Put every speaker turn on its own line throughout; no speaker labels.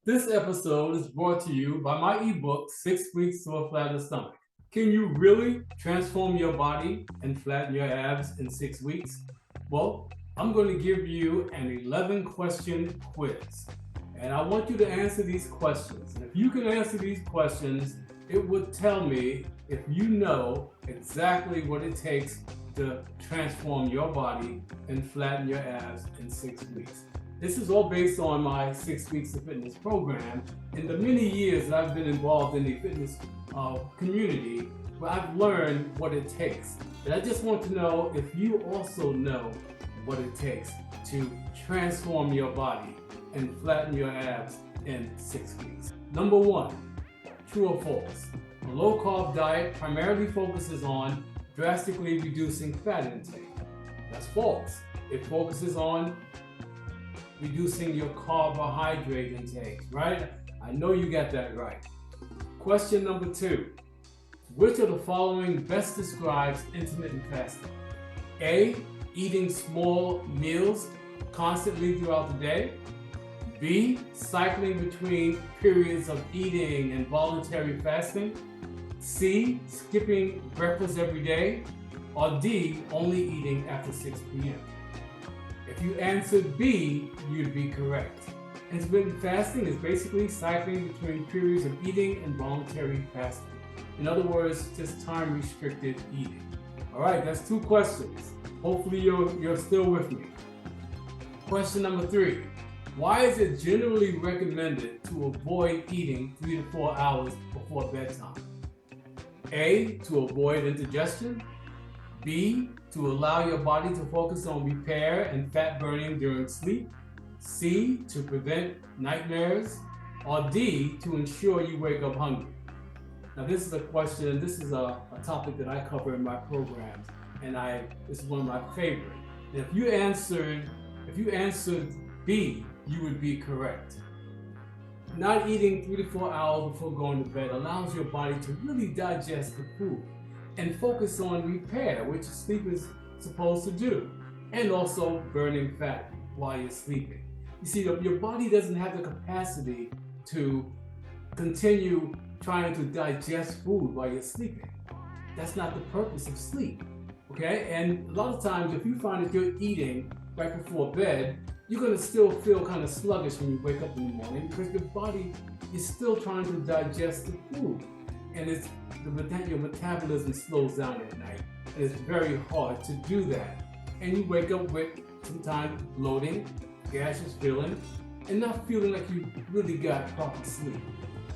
This episode is brought to you by my ebook, 6 Weeks to a Flatter Stomach. Can you really transform your body and flatten your abs in 6 weeks? Well, I'm going to give you an 11-question quiz. And I want you to answer these questions. And if you can answer these questions, it would tell me if you know exactly what it takes to transform your body and flatten your abs in 6 weeks. This is all based on my 6 Weeks of Fitness program and the many years that I've been involved in the fitness community where I've learned what it takes. And I just want to know if you also know what it takes to transform your body and flatten your abs in 6 weeks. Number one, true or false? A low-carb diet primarily focuses on drastically reducing fat intake. That's false. It focuses on reducing your carbohydrate intake, right? I know you got that right. Question number two, which of the following best describes intermittent fasting? A, eating small meals constantly throughout the day. B, cycling between periods of eating and voluntary fasting. C, skipping breakfast every day. Or D, only eating after 6 p.m. If you answered B, you'd be correct. Intermittent fasting is basically cycling between periods of eating and voluntary fasting. In other words, just time-restricted eating. All right, that's 2 questions. Hopefully you're still with me. Question number 3. Why is it generally recommended to avoid eating 3 to 4 hours before bedtime? A, to avoid indigestion. B, to allow your body to focus on repair and fat burning during sleep. C, to prevent nightmares. Or D, to ensure you wake up hungry. Now this is a question, this is a topic that I cover in my programs, and this is one of my favorites. And if you answered B, you would be correct. Not eating 3 to 4 hours before going to bed allows your body to really digest the food and focus on repair, which sleep is supposed to do, and also burning fat while you're sleeping. You see, your body doesn't have the capacity to continue trying to digest food while you're sleeping. That's not the purpose of sleep, okay? And a lot of times, if you find that you're eating right before bed, you're gonna still feel kind of sluggish when you wake up in the morning because your body is still trying to digest the food. And your metabolism slows down at night. And it's very hard to do that. And you wake up with sometimes bloating, gaseous feeling, and not feeling like you really got proper sleep.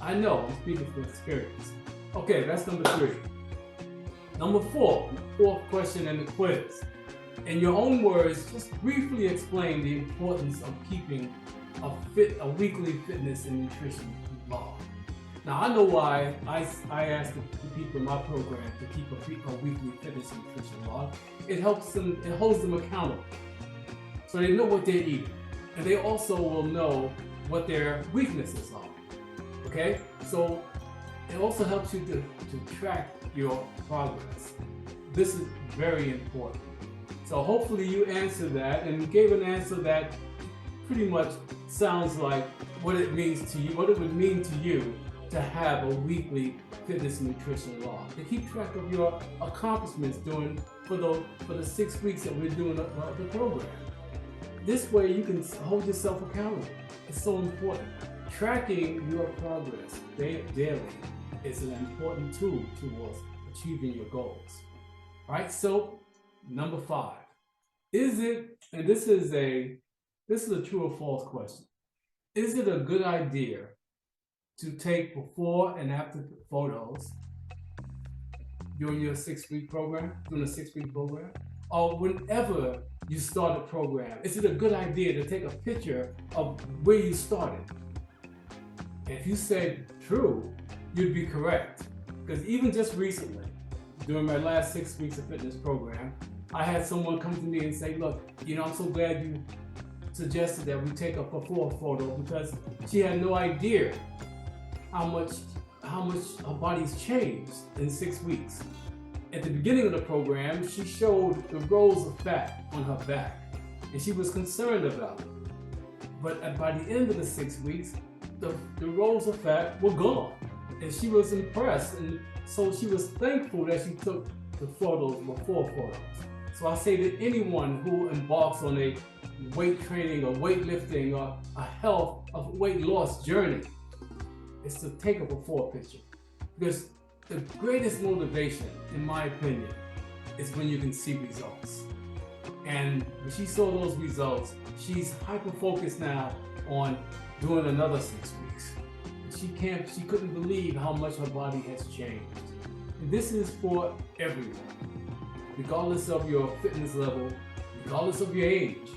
I know, I'm speaking from experience. Okay, that's number 3. Number 4, the 4th question in the quiz. In your own words, just briefly explain the importance of keeping a weekly fitness and nutrition log. Now I know why I ask the people in my program to keep a weekly fitness and nutrition log. It holds them accountable. So they know what they're eating. And they also will know what their weaknesses are. Okay? So it also helps you to track your progress. This is very important. So hopefully you answered that and you gave an answer that pretty much sounds like what it means to you, what it would mean to you to have a weekly fitness and nutrition log, to keep track of your accomplishments for the 6 weeks that we're doing the program. This way you can hold yourself accountable. It's so important. Tracking your progress daily is an important tool towards achieving your goals. All right, so number 5. Is it, and this is a true or false question, is it a good idea to take before and after photos during your 6-week program, during a 6-week program? Or whenever you start a program, is it a good idea to take a picture of where you started? If you said true, you'd be correct. Because even just recently, during my last 6 weeks of fitness program, I had someone come to me and say, look, I'm so glad you suggested that we take a before photo, because she had no idea how much her body's changed in 6 weeks. At the beginning of the program, she showed the rows of fat on her back, and she was concerned about it. But by the end of the 6 weeks, the rolls of fat were gone. And she was impressed. And so she was thankful that she took the photos before photos. So I say to anyone who embarks on a weight training or weightlifting or a health of weight loss journey is to take a before picture. Because the greatest motivation, in my opinion, is when you can see results. And when she saw those results, she's hyper-focused now on doing another 6 weeks. She couldn't believe how much her body has changed. And this is for everyone. Regardless of your fitness level, regardless of your age,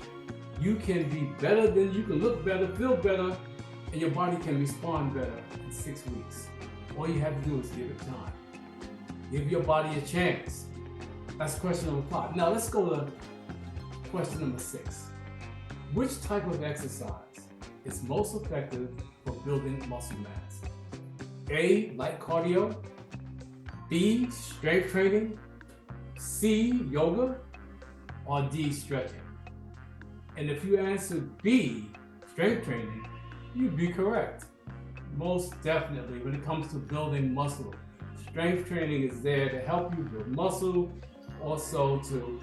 you can be better than, you can look better, feel better, and your body can respond better in 6 weeks. All you have to do is give it time. Give your body a chance. That's question number 5. Now let's go to question number 6. Which type of exercise is most effective for building muscle mass? A, light cardio. B, strength training. C, yoga. Or D, stretching. And if you answer B, strength training, you'd be correct. Most definitely, when it comes to building muscle, strength training is there to help you build muscle, also to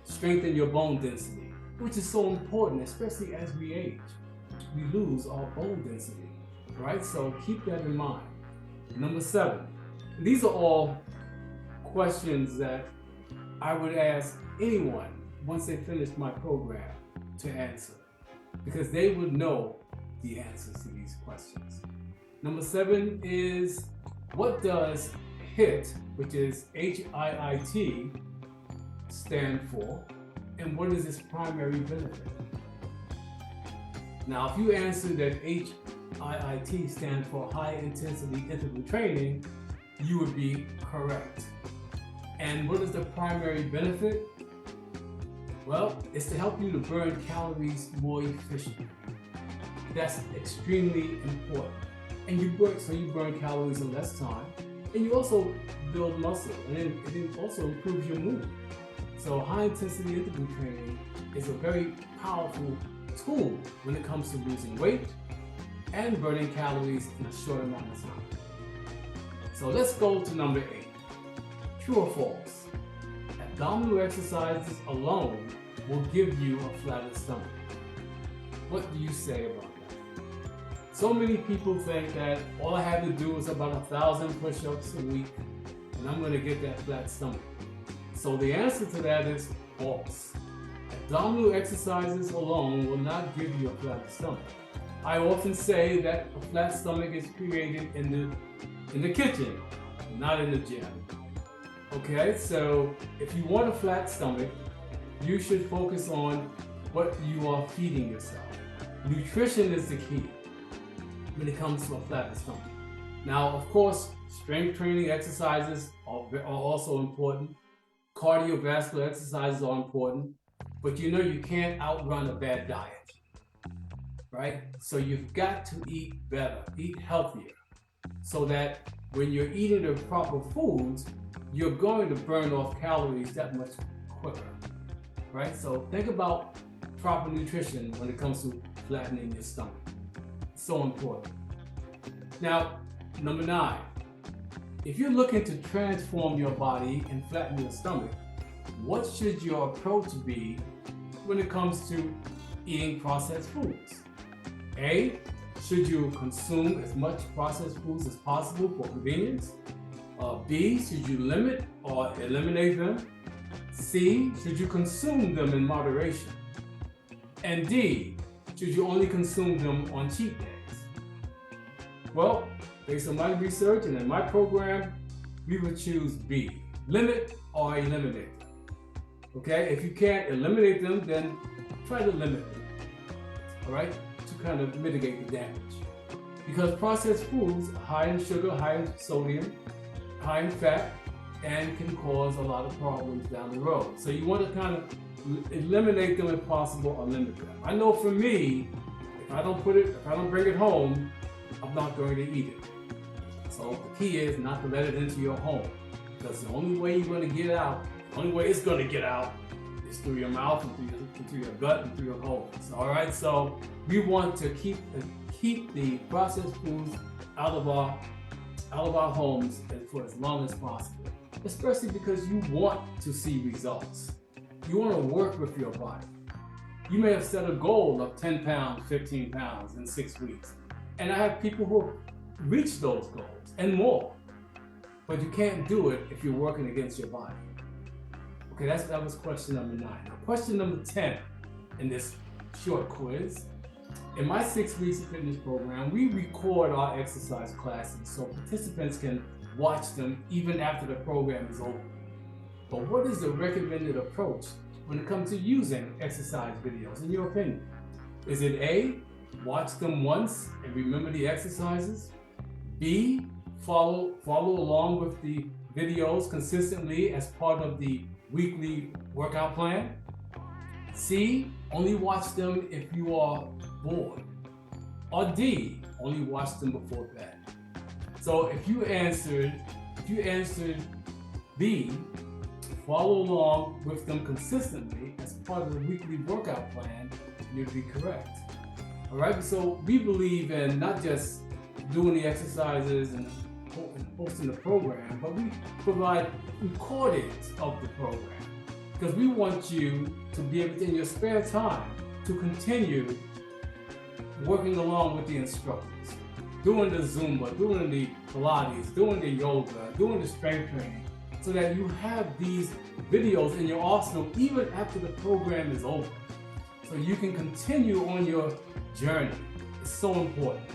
strengthen your bone density, which is so important, especially as we age. We lose our bone density, right? So keep that in mind. Number 7, these are all questions that I would ask anyone once they finish my program to answer, because they would know the answers to these questions. Number 7 is, what does HIIT, which is HIIT, stand for, and what is its primary benefit? Now, if you answer that HIIT stands for high intensity interval training, you would be correct. And what is the primary benefit? Well, it's to help you to burn calories more efficiently. That's extremely important. And you burn calories in less time, and you also build muscle, and it also improves your mood. So high intensity interval training is a very powerful tool when it comes to losing weight and burning calories in a short amount of time. So let's go to number 8. True or false? Abdominal exercises alone will give you a flatter stomach. What do you say about that? So many people think that all I have to do is about 1,000 push-ups a week and I'm going to get that flat stomach. So the answer to that is false. Abdominal exercises alone will not give you a flat stomach. I often say that a flat stomach is created in the kitchen, not in the gym. Okay, so if you want a flat stomach, you should focus on what you are feeding yourself. Nutrition is the key when it comes to a flat stomach. Now, of course, strength training exercises are also important. Cardiovascular exercises are important, but you know you can't outrun a bad diet, right? So you've got to eat better, eat healthier, so that when you're eating the proper foods, you're going to burn off calories that much quicker, right? So think about proper nutrition when it comes to flattening your stomach. It's so important. Now, number 9, if you're looking to transform your body and flatten your stomach, what should your approach be when it comes to eating processed foods? A, should you consume as much processed foods as possible for convenience? B, should you limit or eliminate them? C, should you consume them in moderation? And D, should you only consume them on cheat days? Well, based on my research and in my program, we would choose B, limit or eliminate them. Okay, if you can't eliminate them, then try to limit them, all right, to kind of mitigate the damage. Because processed foods are high in sugar, high in sodium, high in fat, and can cause a lot of problems down the road. So you want to kind of eliminate them if possible or limit them. I know for me, if I don't bring it home, I'm not going to eat it. So the key is not to let it into your home, because the only way you're going to get it out, the only way it's going to get out is through your mouth and through your gut and through your colons. All right, so we want to keep keep the processed foods out of our homes for as long as possible, especially because you want to see results. You want to work with your body. You may have set a goal of 10 pounds, 15 pounds in 6 weeks. And I have people who have reached those goals and more. But you can't do it if you're working against your body. Okay, that was question number 9. Now, question number 10 in this short quiz. In my 6 weeks of fitness program, we record our exercise classes so participants can watch them even after the program is over. But what is the recommended approach when it comes to using exercise videos, in your opinion? Is it A, watch them once and remember the exercises? B, follow along with the videos consistently as part of the weekly workout plan? C, only watch them if you are bored? Or D, only watch them before bed? So if you answered B, follow along with them consistently as part of the weekly workout plan, you'd be correct. All right, so we believe in not just doing the exercises and posting the program, but we provide recordings of the program because we want you to be able to, in your spare time, to continue working along with the instructors, doing the Zumba, doing the Pilates, doing the yoga, doing the strength training, so that you have these videos in your arsenal even after the program is over. So you can continue on your journey. It's so important.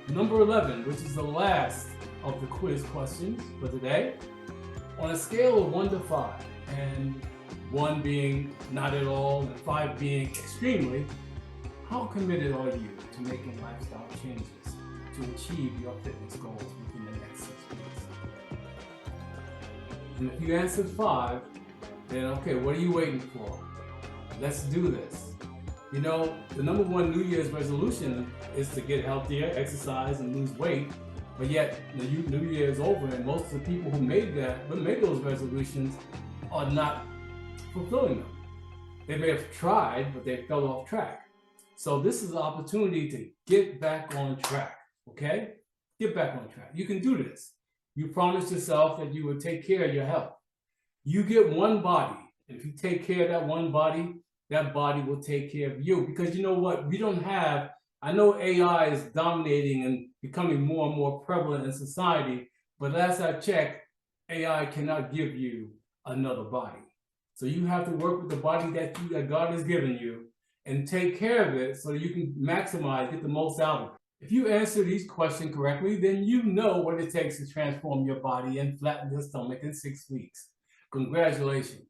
Number 11, which is the last of the quiz questions for today. On a scale of 1 to 5, and 1 being not at all and 5 being extremely, how committed are you to making lifestyle changes to achieve your fitness goals within the next 6 weeks? And if you answered 5, then okay, what are you waiting for? Let's do this. You know, the number 1 New Year's resolution is to get healthier, exercise, and lose weight. But yet, the New Year is over, and most of the people who made those resolutions are not fulfilling them. They may have tried, but they fell off track. So this is an opportunity to get back on track, okay? Get back on track. You can do this. You promised yourself that you would take care of your health. You get one body, and if you take care of that one body, that body will take care of you. Because you know what? We don't have, I know AI is dominating and becoming more and more prevalent in society, but last I checked, AI cannot give you another body. So you have to work with the body that God has given you and take care of it so you can maximize, get the most out of it. If you answer these questions correctly, then you know what it takes to transform your body and flatten your stomach in 6 weeks. Congratulations.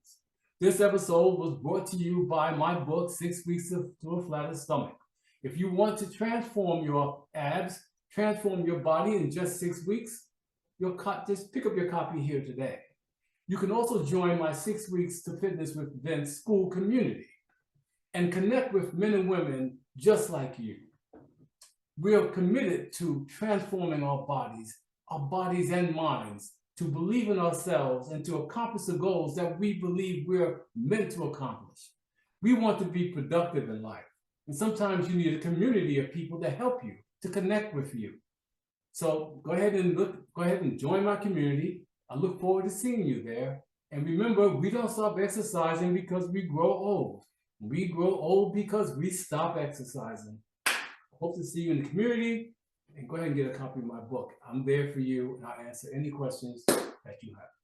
This episode was brought to you by my book, 6 Weeks to a Flatter Stomach. If you want to transform your abs, transform your body in just 6 weeks, just pick up your copy here today. You can also join my 6 Weeks to Fitness with Vince Skool community and connect with men and women just like you. We are committed to transforming our bodies and minds, to believe in ourselves and to accomplish the goals that we believe we're meant to accomplish. We want to be productive in life. And sometimes you need a community of people to help you, to connect with you. So go ahead and join my community. I look forward to seeing you there. And remember, we don't stop exercising because we grow old. We grow old because we stop exercising. I hope to see you in the community. And go ahead and get a copy of my book. I'm there for you, and I'll answer any questions that you have.